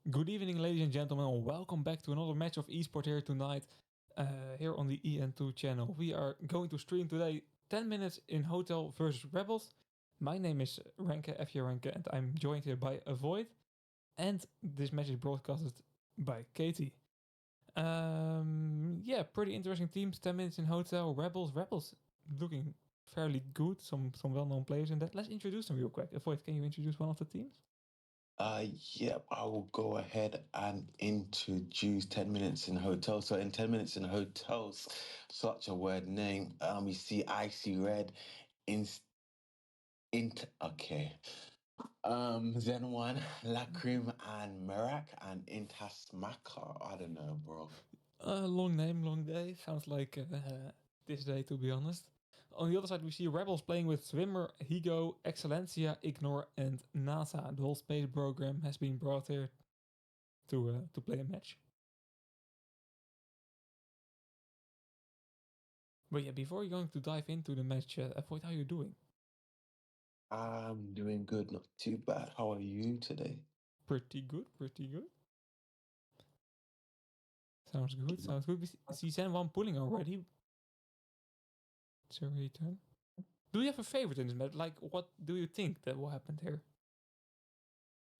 Good evening, ladies and gentlemen. Welcome back to another match of eSport here tonight, here on the EN2 channel. We are going to stream today 10 minutes in Hotel versus Rebels. My name is Renke, FJ Renke, and I'm joined here by Avoid. And this match is broadcasted by Katie. Yeah, pretty interesting teams. 10 minutes in Hotel, Rebels looking fairly good. Some well-known players in that. Let's introduce them real quick. Avoid, can you introduce one of the teams? Yep, I will go ahead and introduce 10 Minutes in Hotel. So in 10 Minutes in Hotels, such a word name, we see Icy Red, okay. Zen1, Lacrim, and Merak, and Intasmaka. I don't know, bro. Long name, long day. Sounds like this day, to be honest. On the other side, we see Rebels playing with Swimmer, Higo, Excellencia, Ignore, and NASA. The whole space program has been brought here to play a match. But yeah, before you're going to dive into the match, Avoid, how you doing? I'm doing good, not too bad. How are you today? Pretty good, pretty good. Sounds good, sounds good. We see Zen1 pulling already. It's a return. Do you have a favorite in this match? Like, what do you think that will happen here?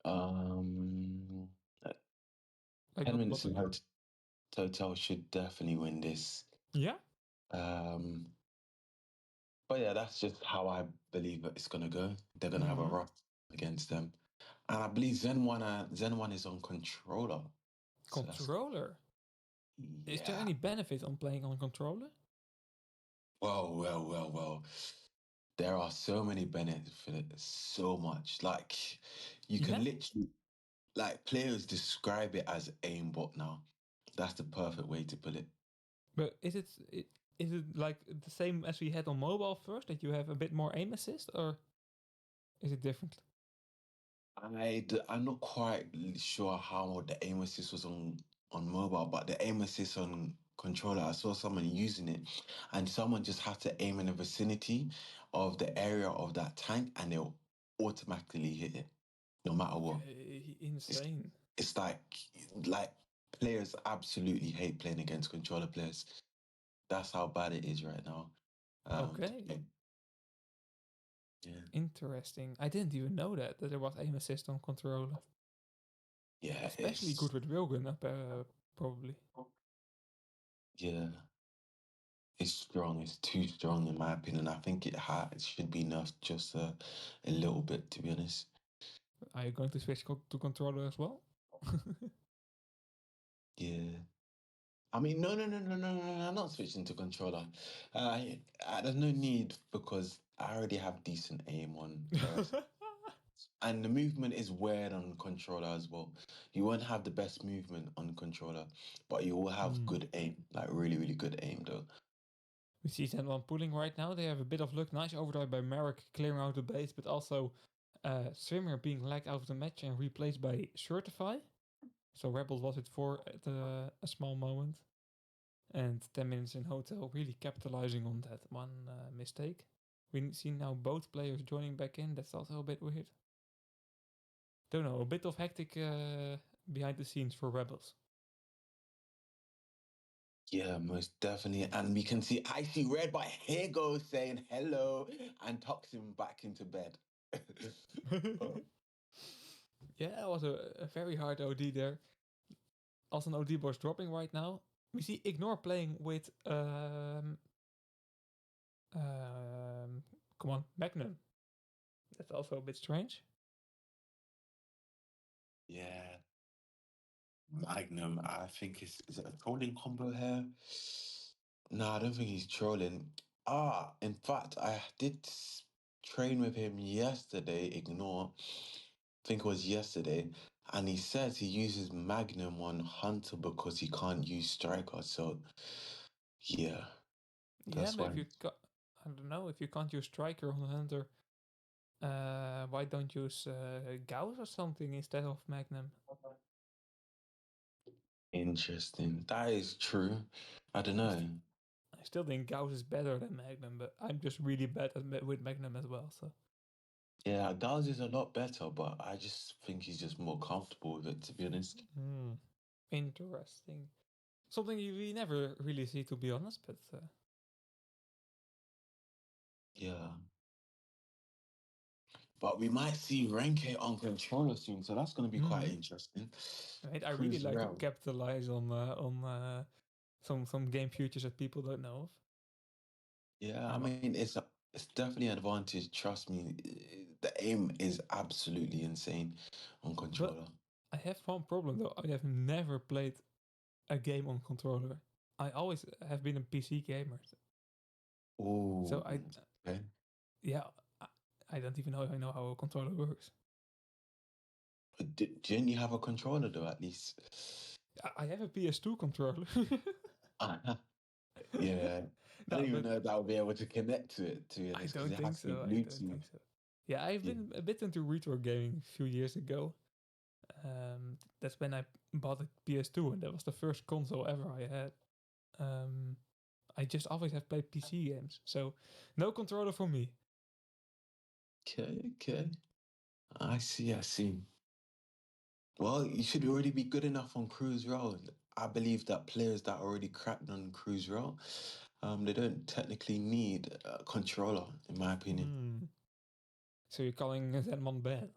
Um, Like, 10 what? Minutes in Hotel should definitely win this. Yeah. Um, But yeah, that's just how I believe it's gonna go. They're gonna have a rough against them, and I believe Zen1 is on controller. So that's Controller. Is there yeah. any benefit on playing on controller? Well. There are so many benefits for it. So much. Like you Yeah. can literally like players describe it as aimbot now. That's the perfect way to put it. But is it like the same as we had on mobile first, that you have a bit more aim assist, or is it different? I'm not quite sure how the aim assist was on mobile, but the aim assist on controller, I saw someone using it, and someone just had to aim in the vicinity of the area of that tank, and they'll automatically hit it, no matter what. Okay, It's insane. it's like players absolutely hate playing against controller players. That's how bad it is right now. To Okay, play. Yeah, interesting. I didn't even know that there was aim assist on controller. yeah, Especially good with railgun up, probably. yeah. It's strong. It's too strong in my opinion. I think it should be nerfed just a little bit, to be honest. Are you going to switch to controller as well? Yeah. I mean, no. I'm not switching to controller. There's no need because I already have decent aim on first. And the movement is weird on controller as well. You won't have the best movement on controller, but you will have Hmm. good aim, like really, really good aim though. We see Zen1 pulling right now. They have a bit of luck. Nice overdrive by Merrick clearing out the base, but also Swimmer being lagged out of the match and replaced by Certify. So Rebels was it for at a small moment. And 10 minutes in Hotel really capitalizing on that one mistake. We see now both players joining back in. That's also a bit weird. Don't know, a bit of hectic behind the scenes for Rebels. Yeah, most definitely. And we can see Icy Red, but here goes saying hello and tucks him back into bed. Oh, Yeah, it was a very hard OD there. Also, an OD boss dropping right now. We see Ignore playing with um, come on, Magnum. That's also a bit strange. yeah. Magnum, I think is it a trolling combo here? No, I don't think he's trolling. In fact, I did train with him yesterday, Ignore. I think it was yesterday. And he says he uses Magnum on Hunter because he can't use Striker. So, yeah, Yeah, that's but why. if you I don't know, if you can't use Striker on Hunter, why don't you use Gauss or something instead of Magnum? Interesting. That is true. I don't I, know. st- I still think Gauss is better than Magnum, but I'm just really bad with Magnum as well. So Yeah, Giles is a lot better, but I just think he's just more comfortable with it, to be honest. Interesting. Something we never really see, to be honest, but Yeah. But we might see Renke on controller soon, so that's going to be quite interesting. right, I really Cruise like to Rail. capitalize on some game futures that people don't know of. Yeah, I I'm, mean, it's definitely an advantage. Trust me, the aim is absolutely insane on but controller. I have one problem though. I have never played a game on controller. I always have been a PC gamer, so Oh, I okay. yeah, I, I don't even know if I know how a controller works. Didn't you have a controller though, at least? I have a PS2 controller. Yeah, I No, don't even but know if I would be able to connect to it, to be I honest, because don't it think has to be so. I don't Bluetooth. think so. Yeah, I've Yeah. been a bit into retro gaming a few years ago. That's when I bought a PS2, and that was the first console ever I had. Um, I just always have played PC games, so no controller for me. Okay, okay. I see, I see. Well, you should already be good enough on Cruise Roll. I believe that players that already cracked on Cruise Roll, they don't technically need a controller, in my opinion. So you're calling Zenman bad?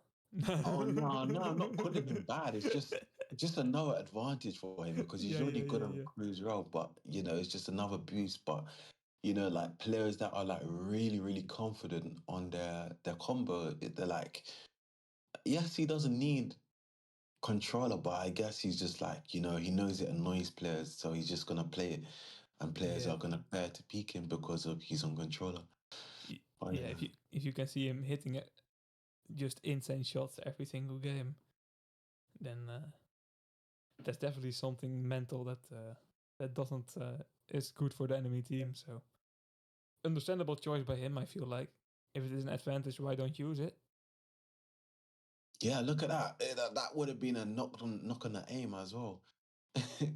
Oh no, no, I'm not calling him bad. It's just another advantage for him because he's Yeah, already yeah, good yeah, on yeah. Cruise Roll, but it's just another boost. But like players that are like really, really confident on their combo, they're like, yes, he doesn't need controller, but I guess he's just like, he knows it annoys players, so he's just gonna play it, and players Yeah, are gonna prepare to peek him because of he's on controller. But yeah. If you can see him hitting it, just insane shots every single game, then that's definitely something mental that doesn't is good for the enemy team. So understandable choice by him. I feel like if it is an advantage, why don't use it? yeah, look at that. That would have been a knock on the aim as well.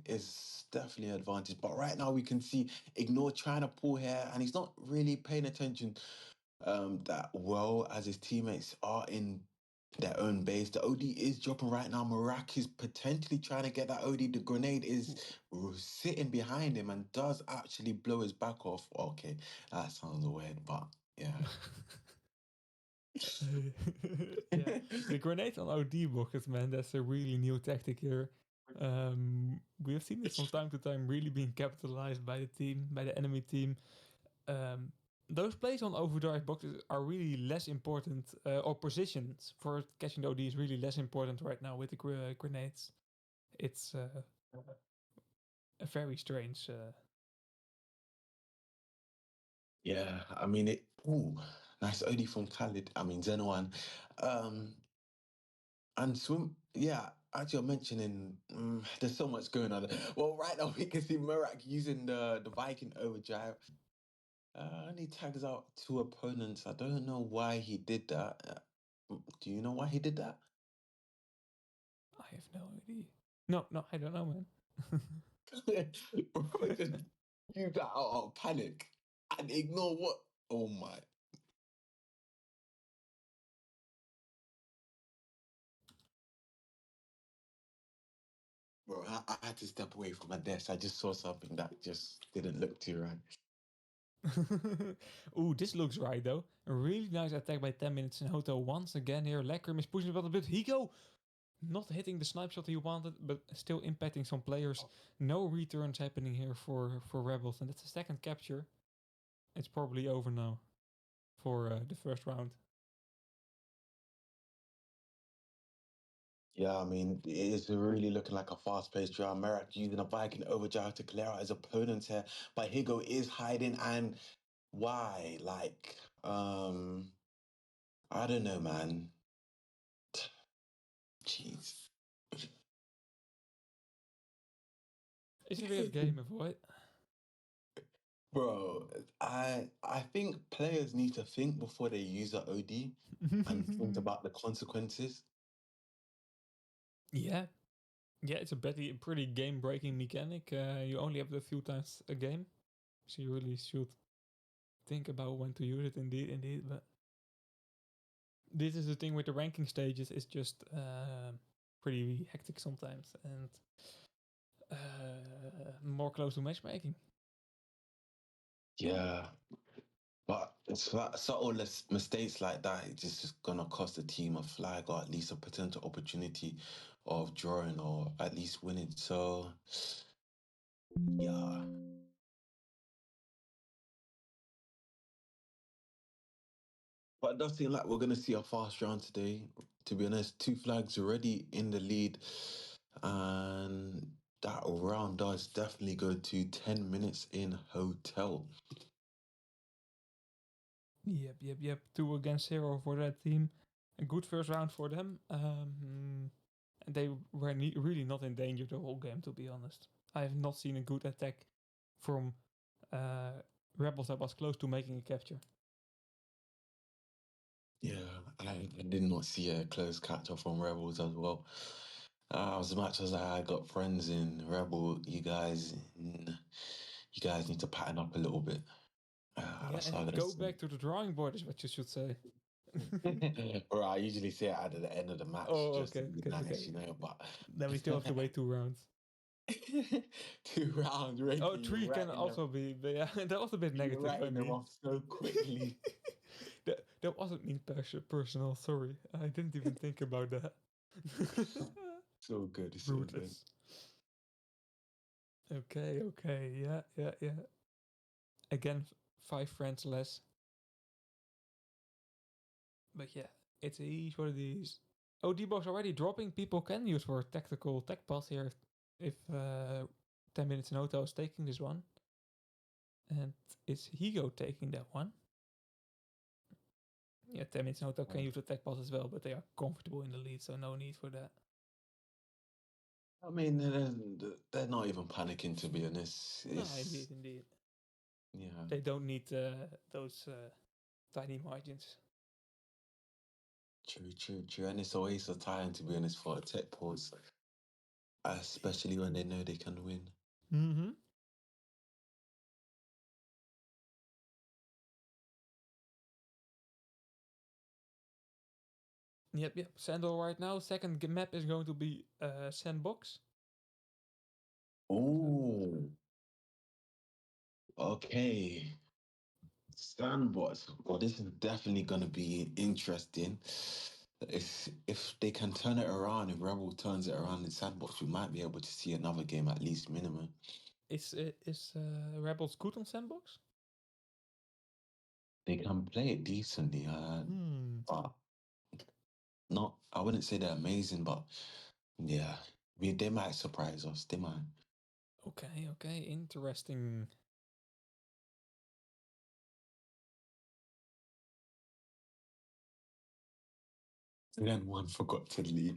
It's definitely an advantage. But right now we can see Ignore trying to pull hair, and he's not really paying attention that well as his teammates are in their own base. The OD is dropping right now. Marak is potentially trying to get that OD. The grenade is sitting behind him and does actually blow his back off. Okay, that sounds weird, but yeah. Yeah, the grenade on OD buckets, man, that's a really new tactic here. We have seen this from time to time really being capitalized by the team, by the enemy team. Um, those plays on overdrive boxes are really less important, or positions for catching the OD is really less important right now with the grenades. It's a very strange. Yeah, I mean it. Ooh, nice OD from Khalid. I mean Zenwan. Um, and swim. Yeah, as you're mentioning, there's so much going on. Well, right now we can see Murak using the Viking overdrive. And he tags out two opponents. I don't know why he did that. Do you know why he did that? I have no idea. No, I don't know, man. Bro, just use that out of panic and ignore what? Oh my. Bro, I had to step away from my desk. I just saw something that just didn't look too right. Ooh, this looks right though. A really nice attack by 10 minutes in Hotel once again here. Lekrim is pushing a little bit. Higo not hitting the snipe shot he wanted, but still impacting some players. No returns happening here for Rebels, and that's the second capture. It's probably over now for the first round. Yeah, I mean, it is really looking like a fast-paced draw. Merrick using a Viking overdrive to clear out his opponents here, but Higo is hiding, and why? Like, I don't know, man. Jeez. It's a weird game, avoid. Bro, I think players need to think before they use a OD and think about the consequences. Yeah, yeah, it's a pretty game-breaking mechanic. You only have it a few times a game, so you really should think about when to use it. Indeed, but this is the thing with the ranking stages. It's just pretty hectic sometimes, and more close to matchmaking. Yeah. But it's like subtle mistakes like that, it's just gonna cost the team a flag or at least a potential opportunity of drawing or at least winning. So, yeah. But it does seem like we're gonna see a fast round today. To be honest, 2 flags already in the lead, and that round does definitely go to 10 minutes in hotel. Yep. 2 against 0 for that team. A good first round for them. They were really not in danger the whole game, to be honest. I have not seen a good attack from Rebels that was close to making a capture. Yeah, I did not see a close capture from Rebels as well. As much as I got friends in Rebel, you guys need to pattern up a little bit. That's all I And gotta go say. back to the drawing board is what you should say. Or I usually say it at the end of the match, Oh, just to be nice, But then we still have to wait 2 rounds. 2 rounds, Ricky. Oh, 3 can also be, but yeah, that was a bit negative by writing them me. off so quickly. that wasn't me personal, sorry. I didn't even think about that. So good, so good. Rootless. Okay, yeah. Again, 5 friends less. But yeah, it's what it is. Oh, Debo's already dropping. People can use for tactical tech pass here if 10 minutes in hotel is taking this one. And is Higo taking that one? Yeah, 10 minutes in hotel can use the tech pass as well, but they are comfortable in the lead, so no need for that. I mean, they're not even panicking, to be honest. No, indeed. Yeah. They don't need those tiny margins. True. And it's a waste of time, to be honest, for a tech pause, especially when they know they can win. Mm-hmm. Yep. Sandal right now. Second map is going to be Sandbox. Oh. Okay. Sandbox. Well, this is definitely going to be interesting. If they can turn it around, if Rebel turns it around in Sandbox, we might be able to see another game at least minimum. Is Rebels good on Sandbox? They can play it decently, but not. I wouldn't say they're amazing, but yeah, they might surprise us. They might. Okay, interesting. And then one forgot to leave.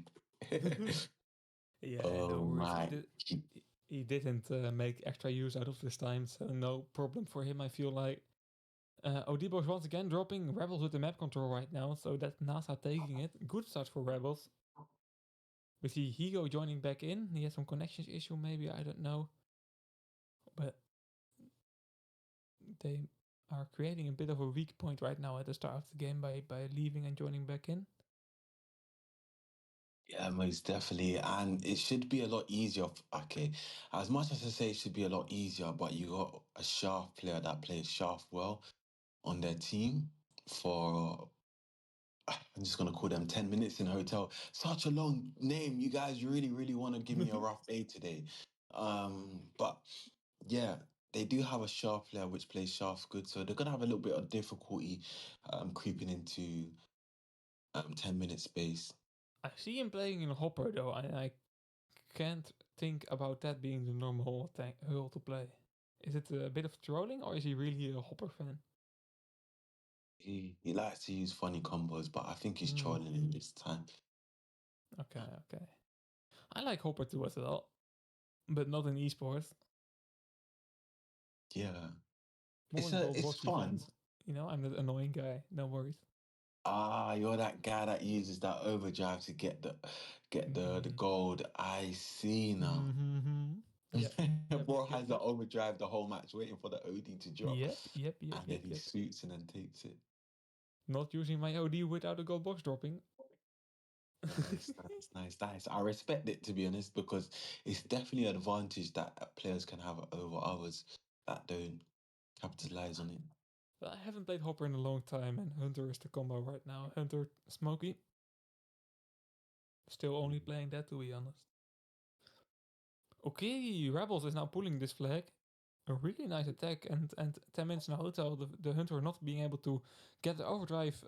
Yeah, oh no worries. my! He didn't make extra use out of this time, so no problem for him. I feel like Odibo's once again dropping Rebels with the map control right now, so that's NASA taking it. Good start for Rebels. We see Higo joining back in. He has some connections issue, maybe, I don't know. But they are creating a bit of a weak point right now at the start of the game by leaving and joining back in. Yeah, most definitely. And it should be a lot easier. Okay, as much as I say it should be a lot easier, but you got a Shaft player that plays Shaft well on their team for, I'm just going to call them 10 minutes in a hotel. Such a long name. You guys really want to give me a rough day today. But yeah, they do have a Shaft player which plays Shaft good. So they're going to have a little bit of difficulty creeping into 10-minute space. I see him playing in Hopper though, and I can't think about that being the normal Hurl to play. Is it a bit of trolling, or is he really a Hopper fan? He likes to use funny combos, but I think he's trolling in this time. Okay. I like Hopper too as well, but not in esports. Yeah. It's fun. Fans. You know, I'm the annoying guy. No worries. You're that guy that uses that overdrive to get the gold. I see now. Bro has the overdrive the whole match, waiting for the OD to drop. Yep. And then he shoots and then takes it. Not using my OD without a gold box dropping. Nice. I respect it, to be honest, because it's definitely an advantage that players can have over others that don't capitalize on it. But I haven't played Hopper in a long time, and Hunter is the combo right now. Hunter, Smokey. Still only playing that, to be honest. Okay, Rebels is now pulling this flag. A really nice attack, and 10 minutes in a hotel, the Hunter not being able to get the overdrive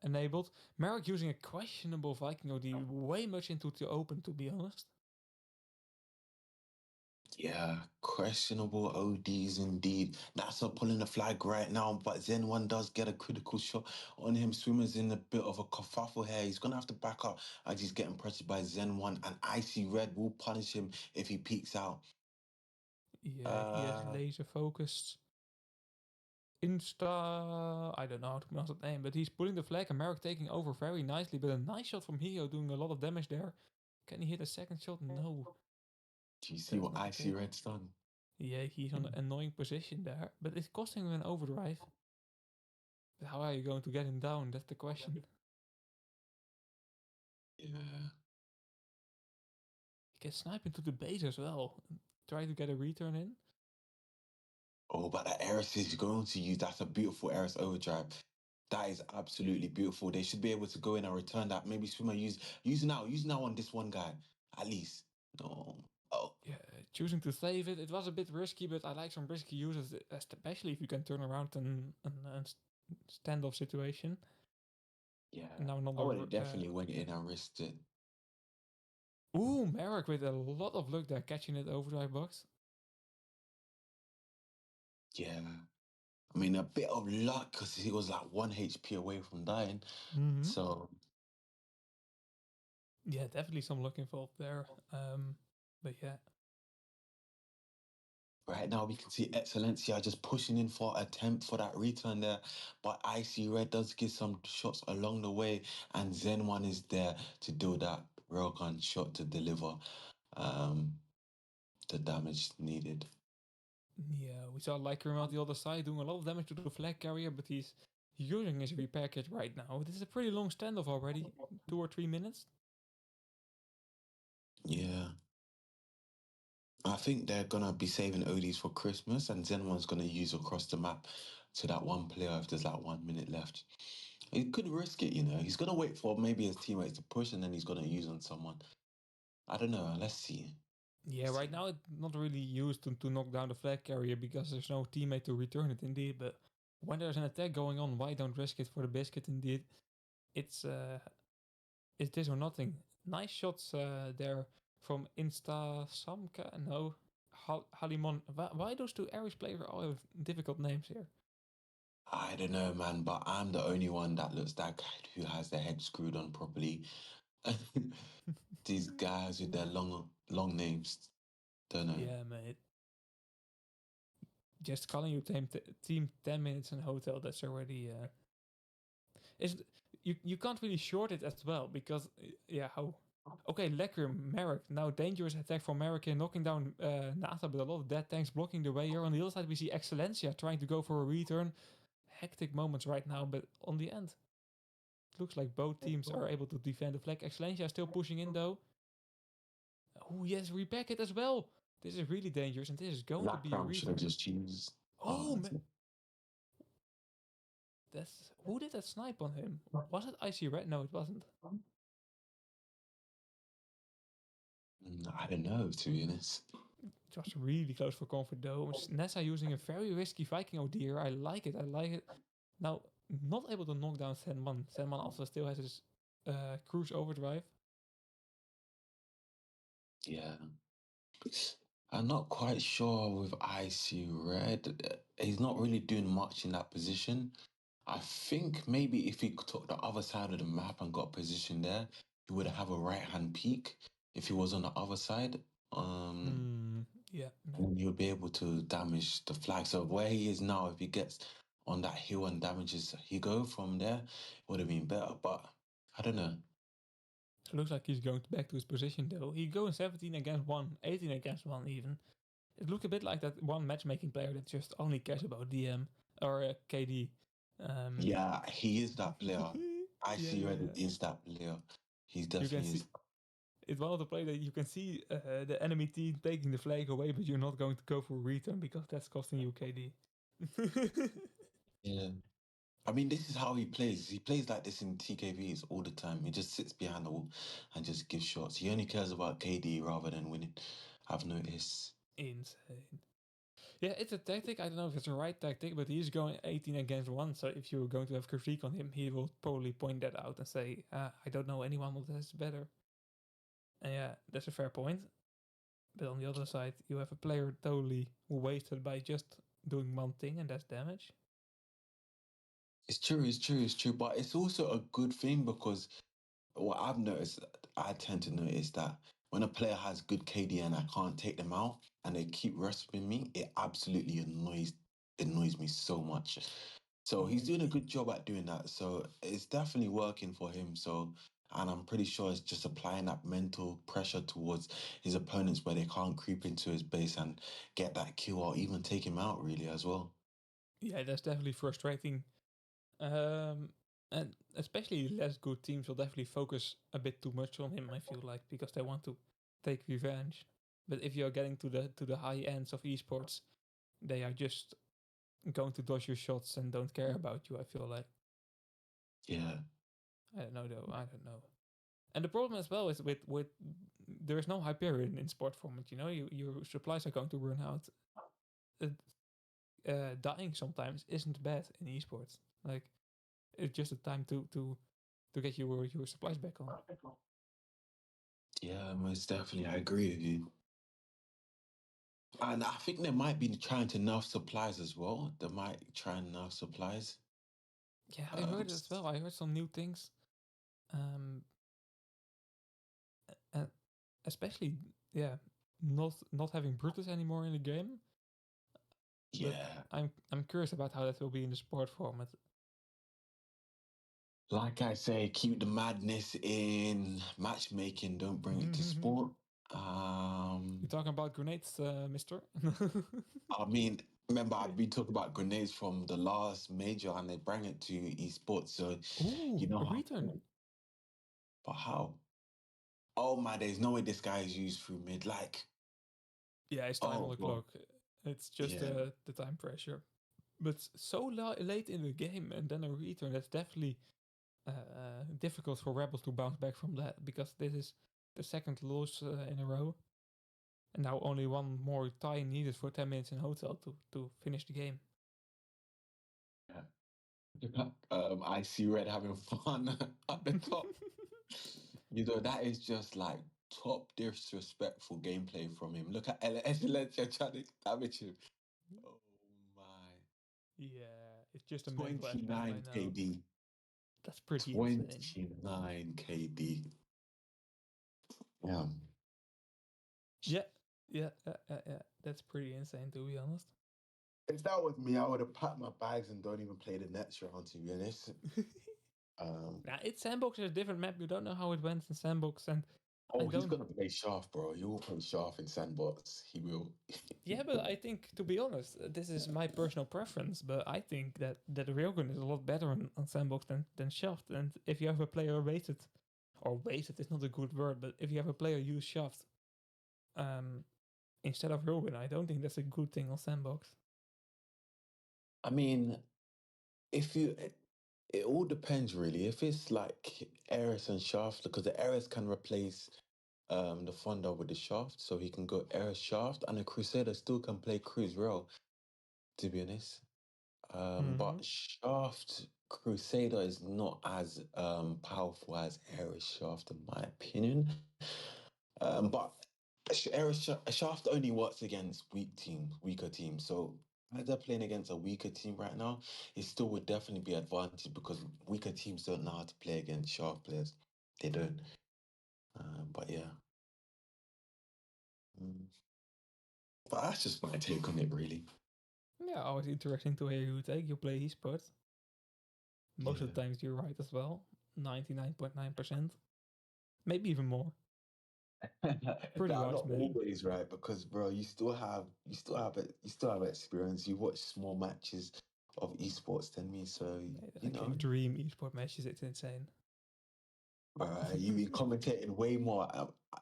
enabled. Merrick using a questionable Viking OD way much into the open, to be honest. Yeah, questionable ODs indeed. NASA pulling the flag right now, but Zen One does get a critical shot on him. Swimmer's in a bit of a kerfuffle here. He's gonna have to back up as he's getting pressured by Zen One, and Icy Red will punish him if he peeks out. Yeah, he has laser focused. Insta, I don't know how to pronounce that name, but he's pulling the flag and Merrick taking over very nicely. But a nice shot from Hio doing a lot of damage there. Can he hit a second shot? No. Do you see what Icy Red's done? Yeah, he's on an annoying position there, but it's costing him an overdrive. But how are you going to get him down? That's the question. Yeah. He can snipe into the base as well. Try to get a return in. Oh, but that Eris is going to use, that's a beautiful Eris overdrive. That is absolutely beautiful. They should be able to go in and return that. Maybe Swimmer use now on this one guy, at least. No. Oh. Yeah, choosing to save it. It was a bit risky, but I like some risky uses, especially if you can turn around and standoff situation. Yeah. Now I would have definitely went in and risked it. Ooh, Merrick with a lot of luck there, catching it overdrive box. Yeah. I mean, a bit of luck because he was like 1 HP away from dying. Mm-hmm. So. Yeah, definitely some luck involved there. But yeah. Right now, we can see Excellencia just pushing in for attempt for that return there. But Icy Red does get some shots along the way. And Zen One is there to do that railgun shot to deliver the damage needed. Yeah, we saw Lycrim out the other side doing a lot of damage to the flag carrier, but he's using his repair kit right now. This is a pretty long standoff already, 2 or 3 minutes. Yeah. I think they're going to be saving ODs for Christmas, and Zen One's going to use across the map to that one player if there's like 1 minute left. He could risk it, you know. He's going to wait for maybe his teammates to push, and then he's going to use on someone. I don't know. Let's see. Yeah, right now it's not really used to knock down the flag carrier because there's no teammate to return it indeed. But when there's an attack going on, why don't risk it for the biscuit indeed? It's this or nothing. Nice shots there from Insta Samka. No, Halimon. Why those two Irish players all have difficult names here? I don't know, man, but I'm the only one that looks that guy who has their head screwed on properly. These guys with their long names, don't know. Yeah, mate. Just calling you team 10 minutes in a hotel, that's already you can't really short it as well because yeah, how okay, Lekrum, Merrick, now dangerous attack from Merrick here, knocking down Nata, but a lot of dead tanks blocking the way here. On the other side we see Excellencia trying to go for a return. Hectic moments right now, but on the end it looks like both teams are able to defend the flag. Excellencia still pushing in though. Oh yes, repack it as well. This is really dangerous, and this is going to be a return. Just use. Oh man. That's who did that snipe on him? Was it Icy Red? No, it wasn't. I don't know, to be honest. It was really close for comfort though. Nessa using a very risky Viking OD here. I like it. Now, not able to knock down Senman. Senman also still has his cruise overdrive. Yeah. I'm not quite sure with Icy Red. He's not really doing much in that position. I think maybe if he took the other side of the map and got position there, he would have a right-hand peak if he was on the other side. Yeah. And he would be able to damage the flag. So where he is now, if he gets on that hill and damages Higo from there, it would have been better. But I don't know. It looks like he's going back to his position though. He going 17 against 1, 18 against 1 even. It looked a bit like that one matchmaking player that just only cares about DM or KD. Yeah, he is that player. I Yeah, see Red yeah. is that player. He You can definitely see is. it's one of the play that you can see the enemy team taking the flag away, but you're not going to go for a return because that's costing you KD. Yeah. I mean, this is how he plays. He plays like this in TKVs all the time. He just sits behind the wall and just gives shots. He only cares about KD rather than winning. I've noticed. Insane. Yeah, it's a tactic. I don't know if it's the right tactic, but he's going 18 against 1. So if you're going to have critique on him, he will probably point that out and say, I don't know anyone that is better. And yeah, that's a fair point. But on the other side, you have a player totally wasted by just doing one thing, and that's damage. It's true, it's true, it's true. But it's also a good thing because what I've noticed, I tend to notice that when a player has good KD and I can't take them out and they keep wrestling me, it absolutely annoys me so much. So he's doing a good job at doing that. So it's definitely working for him. So, and I'm pretty sure it's just applying that mental pressure towards his opponents where they can't creep into his base and get that kill or even take him out really as well. Yeah, that's definitely frustrating. And especially less good teams will definitely focus a bit too much on him, I feel like, because they want to take revenge. But if you're getting to the high ends of esports, they are just going to dodge your shots and don't care about you, I feel like. Yeah. I don't know though. I don't know. And the problem as well is with there is no Hyperion in sport format. You know, your supplies are going to run out. Dying sometimes isn't bad in esports. Like it's just a time to get your supplies back on. Yeah, most definitely. I agree with you. And I think they might be trying to nerf supplies as well. They might try and nerf supplies. Yeah, I Um, heard it as well. I heard some new things. Um, and especially yeah, not having Brutus anymore in the game. But yeah. I'm curious about how that will be in the sport format. Like I say, keep the madness in matchmaking. Don't bring it to sport. You're talking about grenades, Mister. I mean, remember I've been talking about grenades from the last major, and they bring it to esports. So Ooh, you know a how. return. But how? Oh my, there's no way this guy is used through mid. Like, Yeah, it's time on oh the god, clock. It's just yeah. the time pressure. But so late in the game and then a return, that's definitely difficult for Rebels to bounce back from that because this is the second loss in a row. And now only one more tie needed for 10 minutes in hotel to finish the game. I see Red having fun at the top. You know, that is just like top disrespectful gameplay from him. Look at Silencio trying to damage him. Oh my. Yeah, it's just a mental aspect, I 29 know. KD. That's pretty insane. 29 KD. Yeah. Yeah, yeah. That's pretty insane, to be honest. If that was me, I would have packed my bags and don't even play the next round, to be honest. Now, it's Sandbox is a different map. You don't know how it went in Sandbox, and I Oh, he's don't. gonna play Shaft, bro. He will play Shaft in Sandbox. He will. Yeah, but I think, to be honest, this is my personal preference, but I think that Railgun is a lot better on Sandbox than Shaft. And if you have a player wasted, or wasted is not a good word, but if you have a player use Shaft um, instead of Railgun, I don't think that's a good thing on Sandbox. I mean, if you, it all depends really. If it's like Eris and Shaft, because the Eris can replace the Thunder with the Shaft, so he can go Eris Shaft, and the Crusader still can play Cruise Rail, to be honest. But Shaft Crusader is not as powerful as Eris Shaft, in my opinion. But Shaft only works against weaker teams. So as they're playing against a weaker team right now, it still would definitely be advantage because weaker teams don't know how to play against Shaft players. They don't. But yeah. Mm. But that's just my take on it, really. Yeah, always interesting to hear you take. You play esports. Most of Yeah. the times you're right as well. 99.9%. Maybe even more. Pretty Nah, wise not man. always right because bro, you still have experience. You watch small matches of esports than me. So I you know, can dream esport matches. It's insane. you be commentating way more.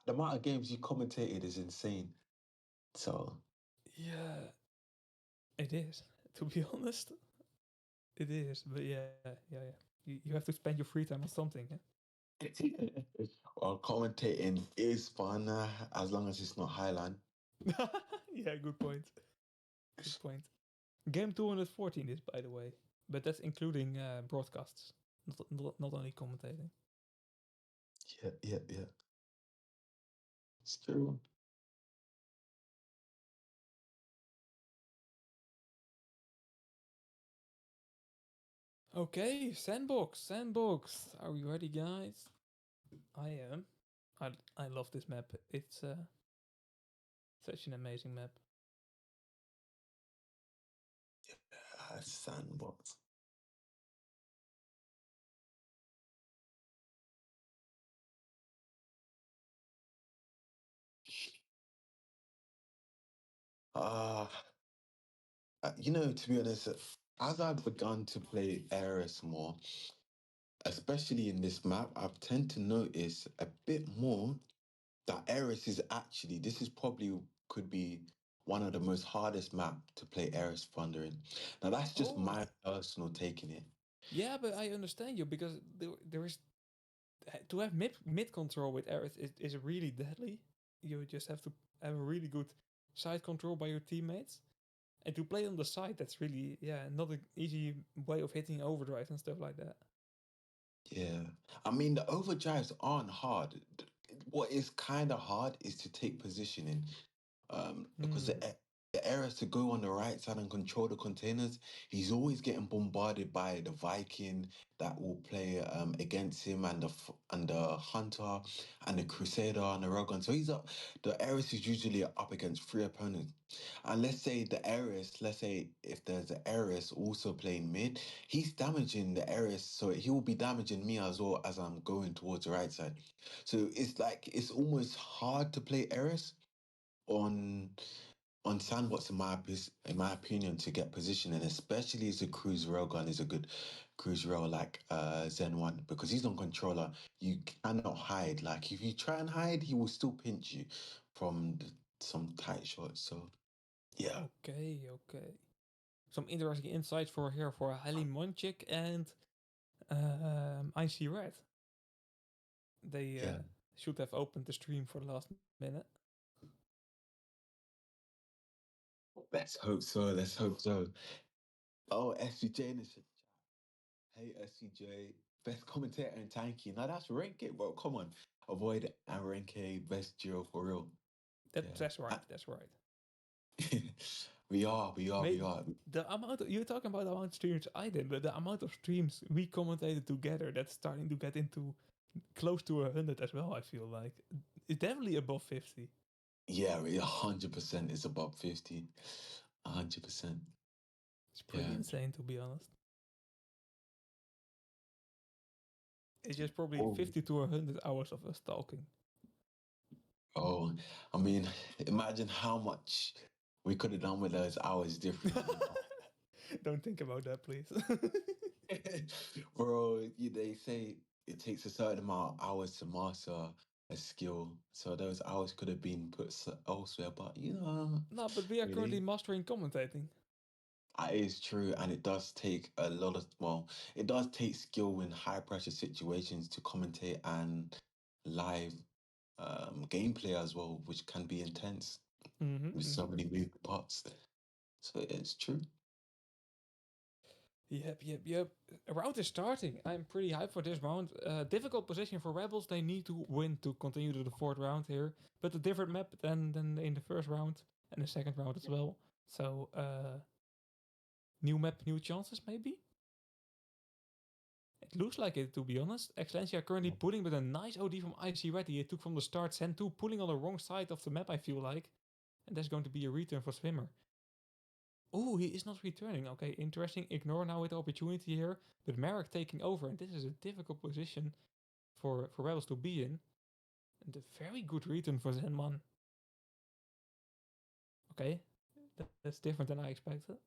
The amount of games you commentated is insane. So Yeah, it is. To be honest, it is. But yeah. You have to spend your free time on something. well, commentating is fun as long as it's not Highline. Yeah, good point. Good point. Game 214 is, by the way, but that's including broadcasts, not only commentating. Yeah. It's true. Okay, Sandbox. Are we ready, guys? I am. I love this map. It's such an amazing map. Sandbox. Uh, to be honest, as I've begun to play Ares more, especially in this map, I've tend to notice a bit more that Ares is actually, this is probably could be one of the most hardest map to play Ares Thunder in. Now that's just Oh, my personal take in it. yeah, but I understand you because there is to have mid control with Aerith is really deadly. You just have to have a really good side control by your teammates. And to play on the side, that's really not an easy way of hitting overdrive and stuff like that. Yeah. I mean, the overdrives aren't hard. What is kind of hard is to take positioning. Because the errors to go on the right side and control the containers, he's always getting bombarded by the Viking that will play against him and and the Hunter and the Crusader and the Rogan. So he's up. The Eris is usually up against three opponents. And let's say if there's an Eris also playing mid, he's damaging the Eris, so he will be damaging me as well as I'm going towards the right side. So it's like it's almost hard to play Eris on Sandbox in my opinion to get position, and especially as a cruise rail gun is a good cruise rail like Zen 1 because he's on controller. You cannot hide. Like if you try and hide, he will still pinch you from some tight shots. So yeah. Okay. Some interesting insights for here for Heli Monchik and IC Red. They Yeah. should have opened the stream for the last minute. Let's hope so. Let's hope so. Oh, SCJ in the chat. Hey SCJ, best commentator in Tanky. Now that's Renke, bro. Come on. Avoid and Renke best duo for real. That's Yeah. right. That's right. We are. Mate, the amount you're talking about the amount of streams I did, but the amount of streams we commentated together, that's starting to get into close to 100 as well. I feel like it's definitely above 50. Yeah, 100% is above 50. 100%. It's pretty Yeah. insane to be honest. It's just probably Oh, 50 to 100 hours of us talking. oh, I mean, imagine how much we could have done with those hours differently. Don't think about that, please. Bro, they say it takes a certain amount of hours to master a skill. So those hours could have been put elsewhere, but No, but we are currently really. mastering commentating. That is true, and it does take a lot of, well, it does take skill in high pressure situations to commentate and live gameplay as well, which can be intense with so many moving parts. So it's true. Yep. A round is starting. I'm pretty hyped for this round. Difficult position for Rebels. They need to win to continue to the fourth round here. But a different map than in the first round and the second round as well. So, new map, new chances maybe? It looks like it, to be honest. Excellencia currently pulling with a nice OD from IC Ready. It took from the start. Sen 2 pulling on the wrong side of the map, I feel like. And that's going to be a return for Swimmer. Oh, he is not returning. Okay, interesting. Ignore now with the opportunity here. But Merrick taking over. And this is a difficult position for Rebels to be in. And a very good return for Zenman. Okay, that's different than I expected.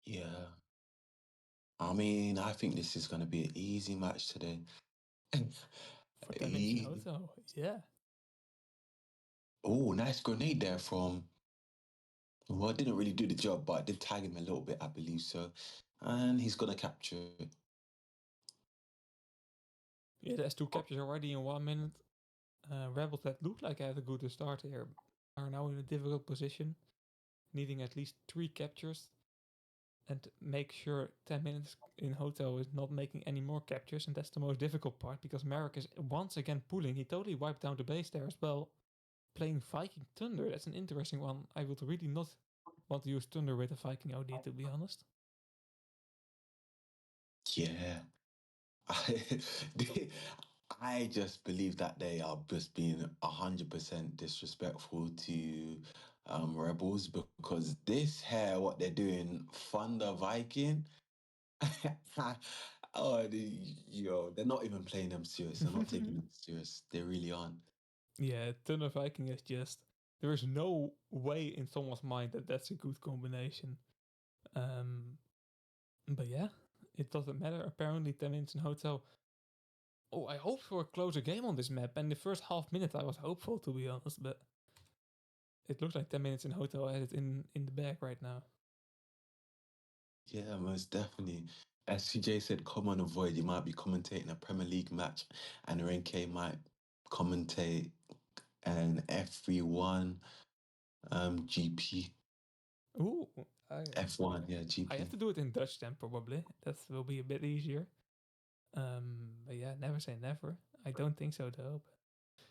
Yeah. I mean, I think this is going to be an easy match today. For 10 minutes in E- Hotel, yeah. Oh, nice grenade there from. Well, it didn't really do the job, but it did tag him a little bit, I believe so. And he's going to capture it. Yeah, there's 2 captures already in 1 minute. Rebels that look like they had a good start here are now in a difficult position, needing at least 3 captures. And make sure 10 minutes in Hotel is not making any more captures, and that's the most difficult part because Merrick is once again pulling. He totally wiped down the base there as well, playing Viking Thunder. That's an interesting one. I would really not want to use Thunder with a Viking OD, to be honest. Yeah. I just believe that they are just being 100% disrespectful to Rebels because this here, what they're doing, Thunder Viking, they're not even playing them serious. They're not taking them serious. They really aren't. Yeah, Thunder Viking is just. There is no way in someone's mind that that's a good combination. But yeah, it doesn't matter. Apparently, 10 minutes in Hotel. Oh, I hoped for a closer game on this map. And the first half minute, I was hopeful, to be honest. But it looks like 10 minutes in Hotel had it in the bag right now. Yeah, most definitely. As CJ said, come on, avoid. You might be commentating a Premier League match, and Renke might commentate an F1 GP. Ooh, F1, yeah, I have GP. to do it in Dutch then, probably. That will be a bit easier. But yeah, never say never. I don't think so, though. But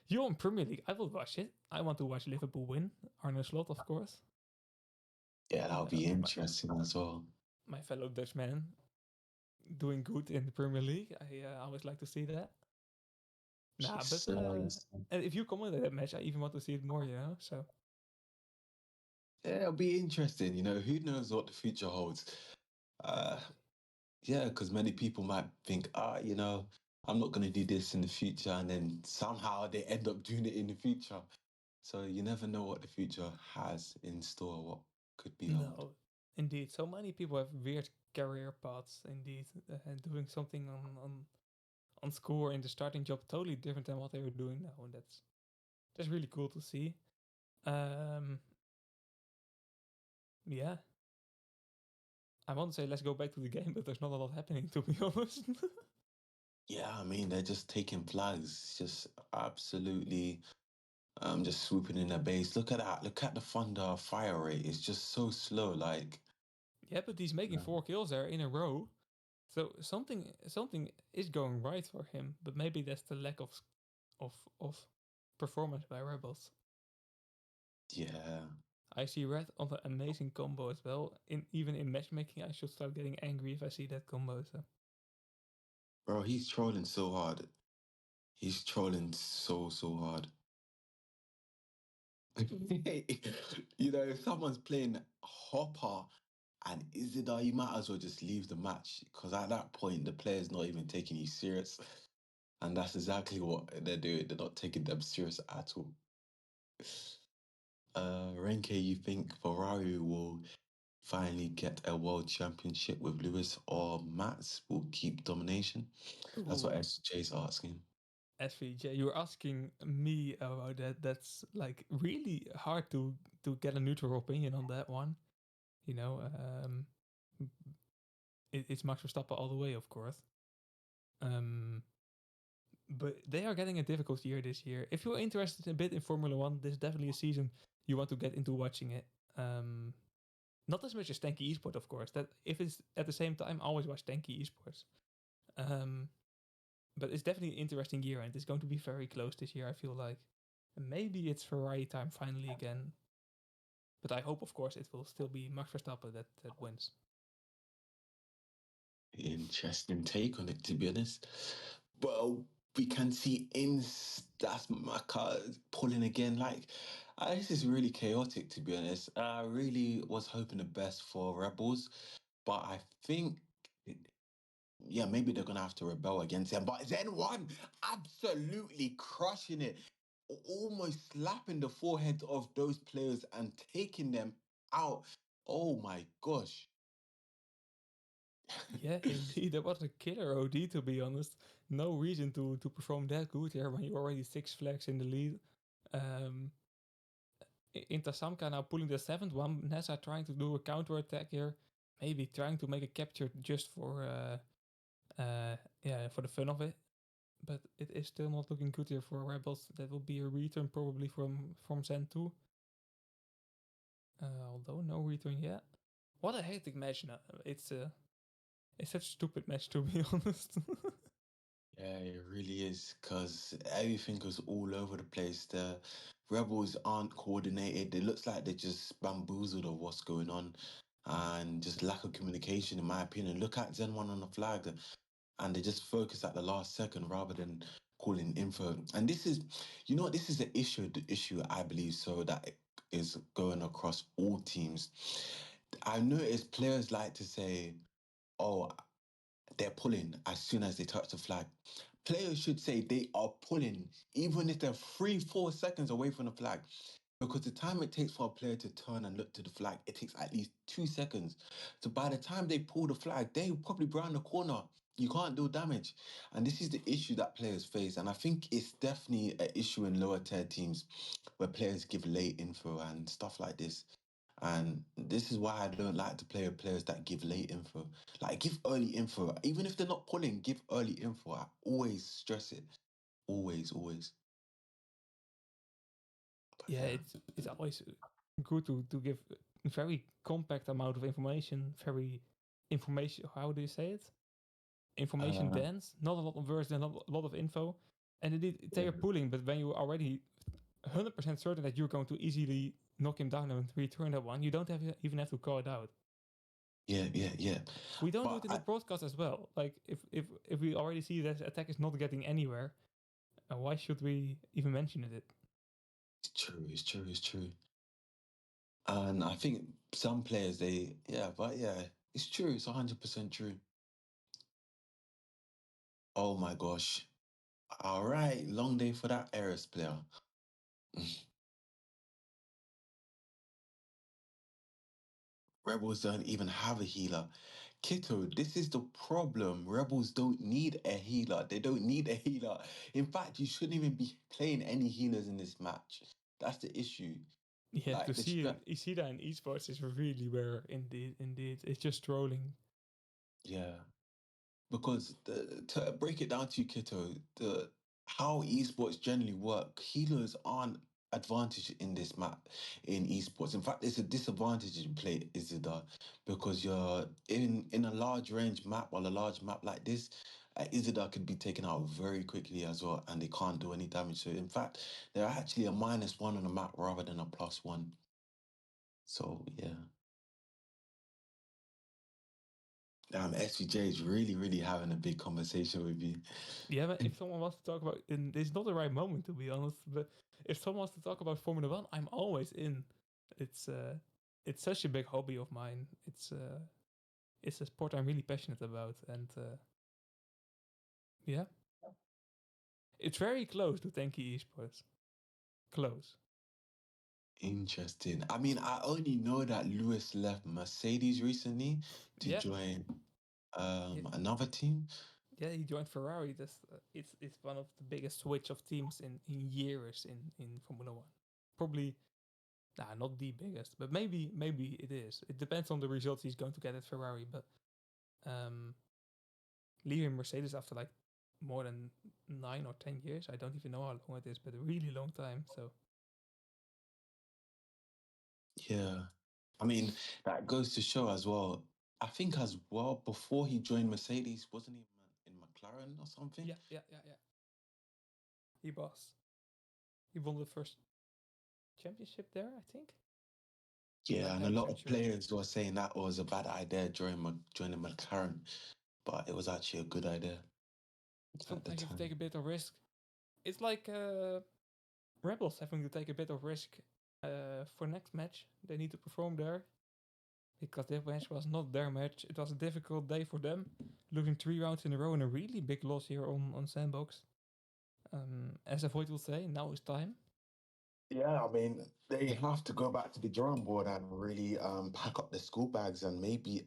you're on Premier League. I will watch it. I want to watch Liverpool win. Arne Slot, of course. Yeah, that'll Uh, be my, interesting as well. my fellow Dutchman doing good in the Premier League. I always like to see that. Nah, but So, and if you comment that match, I even want to see it more. So yeah, it'll be interesting. Who knows what the future holds? Uh, yeah, because many people might think, I'm not going to do this in the future, and then somehow they end up doing it in the future. So you never know what the future has in store, what could be held. no, indeed, so many people have weird career paths. Indeed, and doing something on school or in the starting job totally different than what they were doing now, and that's really cool to see. Um, yeah, I want to say let's go back to the game, but there's not a lot happening, to be honest. Yeah, I mean, they're just taking flags, just absolutely just swooping in their base. Look at that. Look at the Thunder fire rate. It's just so slow. Like, Yeah, but he's making 4 kills there in a row. So something is going right for him, but maybe that's the lack of performance by Rebels. yeah. I see Red on the amazing combo as well. Even in matchmaking, I should start getting angry if I see that combo. So Bro, he's trolling so hard. He's trolling so hard. If someone's playing Hopper and Isidar, you might as well just leave the match because at that point, the player's not even taking you serious. And that's exactly what they're doing. They're not taking them serious at all. Renke, you think Ferrari will finally get a world championship with Lewis or Max will keep domination? That's what ooh, SJ's asking. SVJ, you're asking me about that. That's like really hard to get a neutral opinion on that one. You know, it's Max Verstappen all the way, of course. Um, but they are getting a difficult year this year. If you're interested a bit in Formula One, this is definitely a season you want to get into watching it. Not as much as Tanky Esports, of course. That if it's at the same time, always watch Tanky Esports. But it's definitely an interesting year, and it's going to be very close this year. I feel like, and maybe it's Ferrari time finally again. But I hope, of course, it will still be Max Verstappen that wins. Interesting take on it, to be honest. Well, we can see that's Maka pulling again. Like, this is really chaotic, to be honest. I really was hoping the best for Rebels, but I think, yeah, maybe they're gonna have to rebel against him. But Zen one absolutely crushing it, almost slapping the foreheads of those players and taking them out. Oh my gosh. Yeah, indeed, that was a killer OD, to be honest. No reason to perform that good here when you're already 6 flags in the lead. Inter Samka now pulling the 7th one. Nessa trying to do a counter attack here, maybe trying to make a capture just for for the fun of it. But it is still not looking good here for Rebels. That will be a return probably from Zen 2. Although no return yet. What a hectic match now. It's such a stupid match, to be honest. Yeah, it really is because everything goes all over the place. The rebels aren't coordinated. It looks like they're just bamboozled of what's going on and just lack of communication, in my opinion. Look at Zen 1 on the flag and they just focus at the last second rather than calling info. And this is, this is the issue I believe so that is going across all teams. I noticed players like to say, oh, they're pulling as soon as they touch the flag. Players should say they are pulling, even if they're 3-4 seconds away from the flag. Because the time it takes for a player to turn and look to the flag, it takes at least 2 seconds. So by the time they pull the flag, they probably round the corner. You can't do damage. And this is the issue that players face. And I think it's definitely an issue in lower tier teams where players give late info and stuff like this. And this is why I don't like to play with players that give late info. Like, give early info. Even if they're not pulling, give early info. I always stress it. Always, always. But Yeah, yeah. it's always good to give a very compact amount of information, very information. How do you say it? Information Uh, dense, not a lot of words, and not a lot of info. And indeed, they yeah, are pulling, but when you're already 100% certain that you're going to easily knock him down and return that one, you don't even have to call it out. yeah, yeah, yeah. We don't do But it in the broadcast as well. Like if we already see that attack is not getting anywhere, why should we even mention it? it's true, it's true, it's true. And I think some players, but yeah, it's true. It's 100% true. Oh my gosh. All right. Long day for that Eris player. Rebels don't even have a healer. Kito, this is the problem. Rebels don't need a healer. They don't need a healer. In fact, you shouldn't even be playing any healers in this match. That's the issue. Yeah, to Like the see strength. Isida in esports is really rare. Indeed, it's just trolling. Yeah. Because to break it down to you, Kito, how esports generally work, healers aren't advantage in this map in esports. In fact, it's a disadvantage to play Izida because you're in a large range map or a large map like this. Izida could be taken out very quickly as well, and they can't do any damage. So, in fact, they're actually a -1 on the map rather than a +1. So, yeah. Damn, SVJ is really, really having a big conversation with you. Yeah, but if someone wants to talk about, and it's not the right moment to be honest, but if someone wants to talk about Formula One, I'm always in. It's such a big hobby of mine. It's a sport I'm really passionate about, and yeah, it's very close to Tenki Esports. Close. Interesting. I mean, I only know that Lewis left Mercedes recently to Yeah, join yeah, another team. yeah. He joined Ferrari. It's one of the biggest switch of teams in years in Formula One. Probably, nah, not the biggest, but maybe it is. It depends on the results he's going to get at Ferrari, but um, leaving Mercedes after like more than 9 or 10 years. I don't even know how long it is, but a really long time. So Yeah. I mean, that goes to show as well. I think as well, before he joined Mercedes, wasn't he in McLaren or something? yeah. He was. He won the first championship there, I think. I'm Yeah, not and a 100 lot percent of sure. players were saying that was a bad idea joining McLaren, but it was actually a good idea at the Sometimes you have to take time. a bit of risk. It's like Rebels having to take a bit of risk for next match. They need to perform there because their match was not their match. It was a difficult day for them, losing 3 rounds in a row and a really big loss here on Sandbox. As Avoid will say, now is time. Yeah, I mean, they have to go back to the drawing board and really pack up the school bags and maybe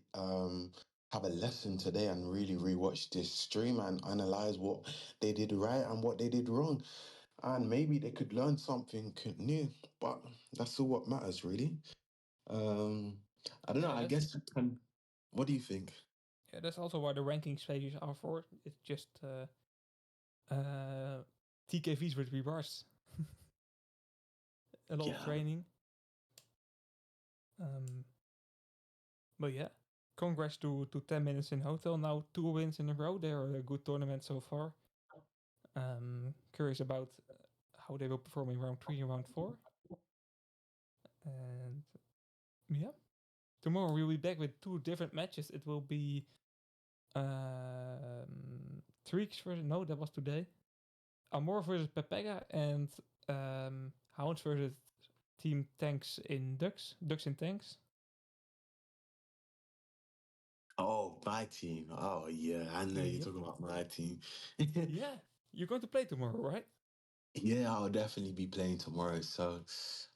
have a lesson today and really rewatch this stream and analyze what they did right and what they did wrong. And maybe they could learn something new, but that's all what matters, really. I don't know. Yeah, I guess. What do you think? Yeah, that's also why the ranking pages are for. It's just TKVs with reverse. A lot of training. But yeah, congrats to 10 minutes in hotel. Now 2 wins in a row. They're a good tournament so far. Curious about how they will perform in round 3 and round 4. And yeah, tomorrow we'll be back with 2 different matches. It will be Treeks versus, no, that was today. Amor versus Pepega and Hounds versus Team Tanks in Ducks in Tanks. Oh, my team. Oh, yeah. I know you're talking about my team. Yeah, you're going to play tomorrow, right? Yeah, I'll definitely be playing tomorrow. So,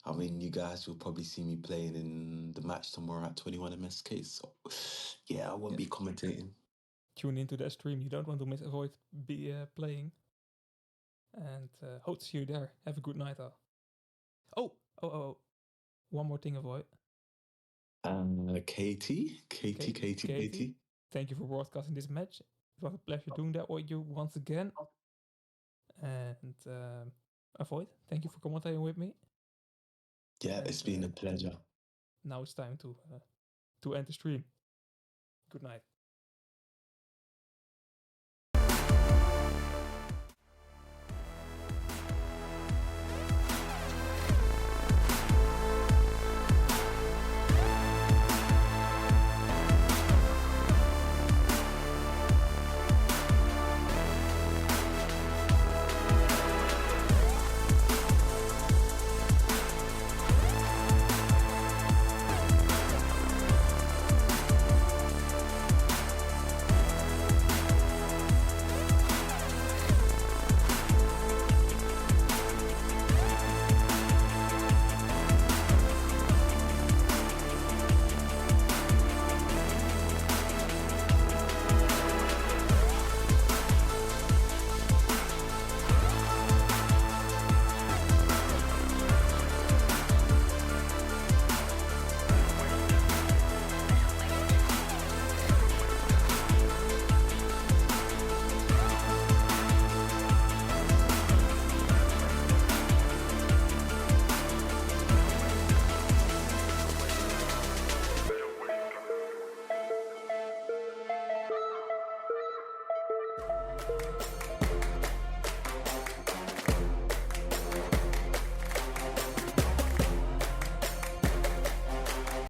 I mean, you guys will probably see me playing in the match tomorrow at 21 MSK. So, yeah, I won't be commentating. Tune into that stream. You don't want to miss Avoid be playing. And hope to see you there. Have a good night, all. Oh. One more thing, Avoid. Katie. Thank you for broadcasting this match. It was a pleasure doing that with you once again. And Avoid, thank you for commentating with me. Yeah, it's been a pleasure. Now it's time to end the stream. Good night.